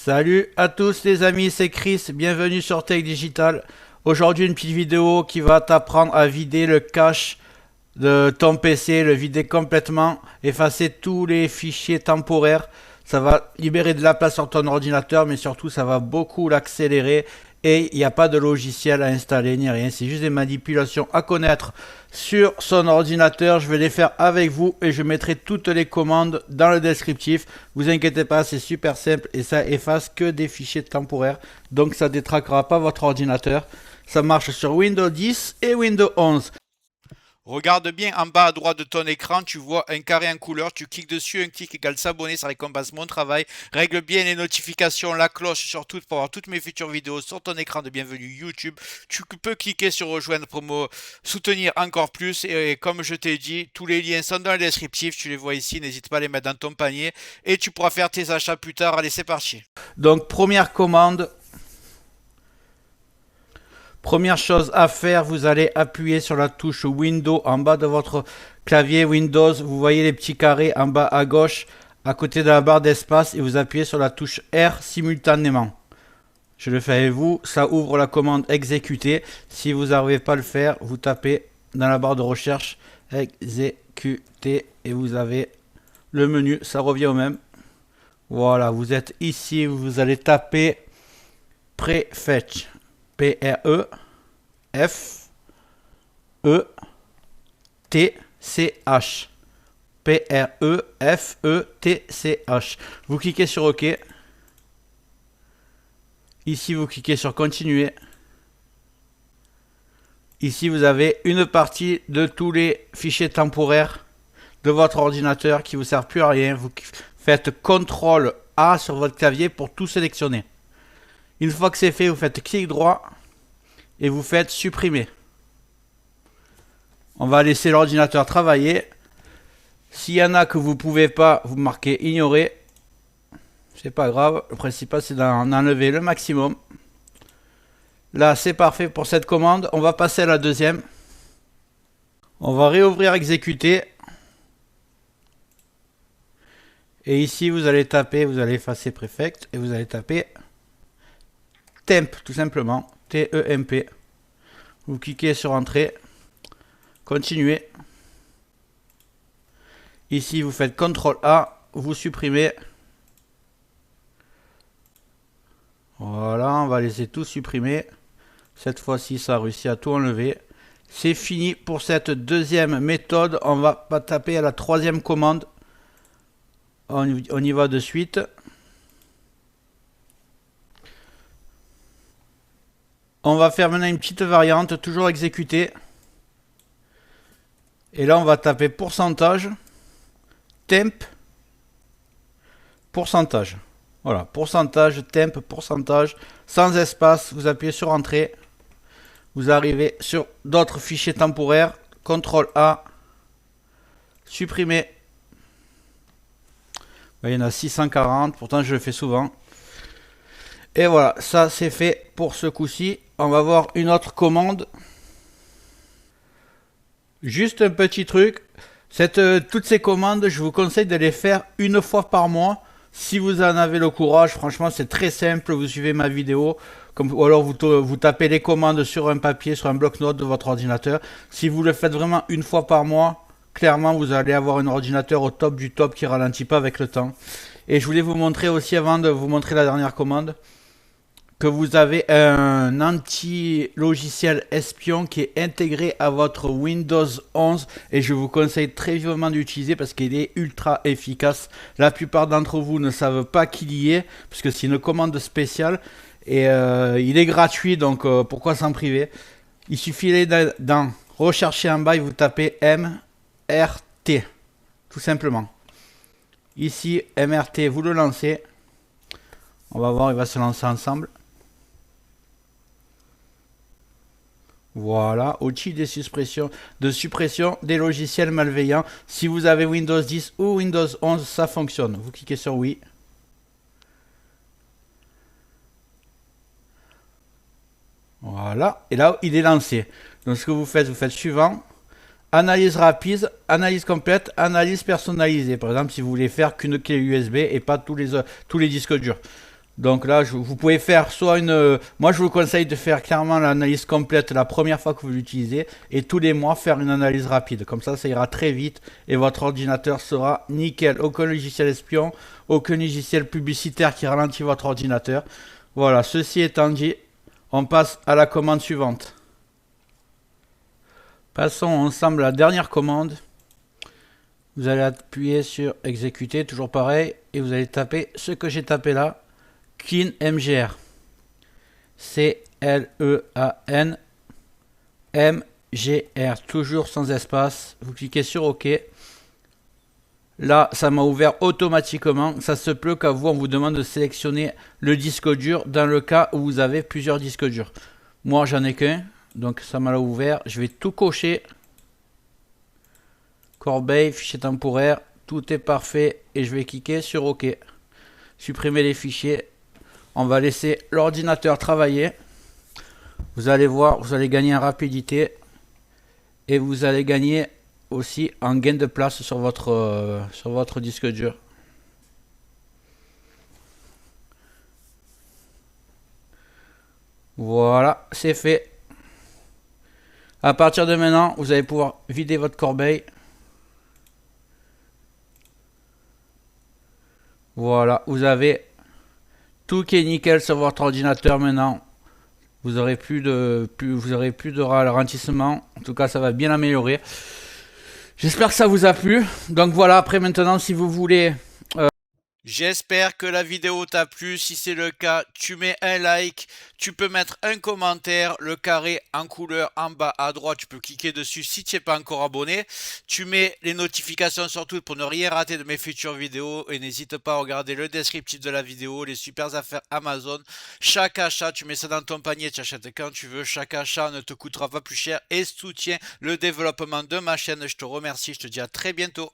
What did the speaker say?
Salut à tous les amis, c'est Chris, bienvenue sur Tech Digital. Aujourd'hui une petite vidéo qui va t'apprendre à vider le cache de ton PC, le vider complètement, effacer tous les fichiers temporaires. Ça va libérer de la place sur ton ordinateur, mais surtout ça va beaucoup l'accélérer. Et il n'y a pas de logiciel à installer ni rien, c'est juste des manipulations à connaître sur son ordinateur. Je vais les faire avec vous et je mettrai toutes les commandes dans le descriptif. Vous inquiétez pas, c'est super simple et ça efface que des fichiers temporaires. Donc ça ne détraquera pas votre ordinateur. Ça marche sur Windows 10 et Windows 11. Regarde bien en bas à droite de ton écran, tu vois un carré en couleur, tu cliques dessus, un clic égale s'abonner, ça récompense mon travail. Règle bien les notifications, la cloche surtout pour avoir toutes mes futures vidéos sur ton écran de bienvenue YouTube. Tu peux cliquer sur rejoindre pour me soutenir encore plus et comme je t'ai dit, tous les liens sont dans le descriptif, tu les vois ici, n'hésite pas à les mettre dans ton panier et tu pourras faire tes achats plus tard. Allez, c'est parti. Donc première commande. Première chose à faire, vous allez appuyer sur la touche Windows en bas de votre clavier Windows. Vous voyez les petits carrés en bas à gauche, à côté de la barre d'espace, et vous appuyez sur la touche R simultanément. Je le fais avec vous, ça ouvre la commande exécuter. Si vous n'arrivez pas à le faire, vous tapez dans la barre de recherche exécuter et vous avez le menu, ça revient au même. Voilà, vous êtes ici, vous allez taper prefetch. P-R-E-F-E-T-C-H. P-R-E-F-E-T-C-H. Vous cliquez sur OK. Ici, vous cliquez sur Continuer. Ici, vous avez une partie de tous les fichiers temporaires de votre ordinateur qui ne vous sert plus à rien. Vous faites CTRL A sur votre clavier pour tout sélectionner. Une fois que c'est fait, vous faites clic droit et vous faites supprimer. On va laisser l'ordinateur travailler. S'il y en a que vous ne pouvez pas, vous marquez ignorer. C'est pas grave. Le principal, c'est d'en enlever le maximum. Là, c'est parfait pour cette commande. On va passer à la deuxième. On va réouvrir exécuter. Et ici, vous allez taper, vous allez effacer prefect et vous allez taper temp, tout simplement, T-E-M-P. Vous cliquez sur Entrée, Continuer. Ici, vous faites CTRL-A, vous supprimez. Voilà, on va laisser tout supprimer. Cette fois-ci, ça a réussi à tout enlever. C'est fini pour cette deuxième méthode. On va pas taper à la troisième commande. On y va de suite. On va faire maintenant une petite variante, toujours exécuter. Et là, on va taper pourcentage, temp, pourcentage. Voilà, pourcentage, temp, pourcentage, sans espace. Vous appuyez sur Entrée. Vous arrivez sur d'autres fichiers temporaires. CTRL-A, supprimer. Il y en a 640, pourtant je le fais souvent. Et voilà, ça c'est fait pour ce coup-ci. On va voir une autre commande. Juste un petit truc. Toutes ces commandes, je vous conseille de les faire une fois par mois. Si vous en avez le courage, franchement c'est très simple. Vous suivez ma vidéo. Ou alors vous tapez les commandes sur un papier, sur un bloc-notes de votre ordinateur. Si vous le faites vraiment une fois par mois, clairement vous allez avoir un ordinateur au top du top qui ralentit pas avec le temps. Et je voulais vous montrer aussi, avant de vous montrer la dernière commande, que vous avez un anti-logiciel espion qui est intégré à votre Windows 11 et je vous conseille très vivement d'utiliser parce qu'il est ultra efficace. La plupart d'entre vous ne savent pas qu'il y est parce que c'est une commande spéciale et il est gratuit, donc pourquoi s'en priver. Il suffit d'en rechercher en bas et vous tapez MRT tout simplement. Ici MRT, vous le lancez. On va voir, il va se lancer ensemble. Voilà, outil de suppression des logiciels malveillants. Si vous avez Windows 10 ou Windows 11, ça fonctionne. Vous cliquez sur oui. Voilà, et là, il est lancé. Donc, ce que vous faites suivant. Analyse rapide, analyse complète, analyse personnalisée. Par exemple, si vous voulez faire qu'une clé USB et pas tous les disques durs. Donc là, vous pouvez faire soit une... moi, je vous conseille de faire clairement l'analyse complète la première fois que vous l'utilisez et tous les mois faire une analyse rapide. Comme ça ira très vite et votre ordinateur sera nickel. Aucun logiciel espion, aucun logiciel publicitaire qui ralentit votre ordinateur. Voilà, ceci étant dit, on passe à la commande suivante. Passons ensemble à la dernière commande. Vous allez appuyer sur exécuter, toujours pareil, et vous allez taper ce que j'ai tapé là. Clean MGR. C-L-E-A-N MGR. Toujours sans espace. Vous cliquez sur OK. Là, ça m'a ouvert automatiquement. Ça se peut qu'à vous, on vous demande de sélectionner le disque dur dans le cas où vous avez plusieurs disques durs. Moi, j'en ai qu'un. Donc, ça m'a ouvert. Je vais tout cocher. Corbeille, fichier temporaire. Tout est parfait. Et je vais cliquer sur OK. Supprimer les fichiers. On va laisser l'ordinateur travailler. Vous allez voir, vous allez gagner en rapidité et vous allez gagner aussi en gain de place sur votre disque dur. Voilà, c'est fait. À partir de maintenant, vous allez pouvoir vider votre corbeille. Voilà, vous avez tout qui est nickel sur votre ordinateur maintenant. Vous aurez plus de ralentissement. En tout cas, ça va bien améliorer. J'espère que ça vous a plu. Donc voilà, après maintenant, si vous voulez... J'espère que la vidéo t'a plu. Si c'est le cas, tu mets un like, tu peux mettre un commentaire, le carré en couleur en bas à droite, tu peux cliquer dessus si tu n'es pas encore abonné. Tu mets les notifications surtout pour ne rien rater de mes futures vidéos et n'hésite pas à regarder le descriptif de la vidéo, les super affaires Amazon. Chaque achat, tu mets ça dans ton panier, tu achètes quand tu veux. Chaque achat ne te coûtera pas plus cher et soutient le développement de ma chaîne. Je te remercie, je te dis à très bientôt.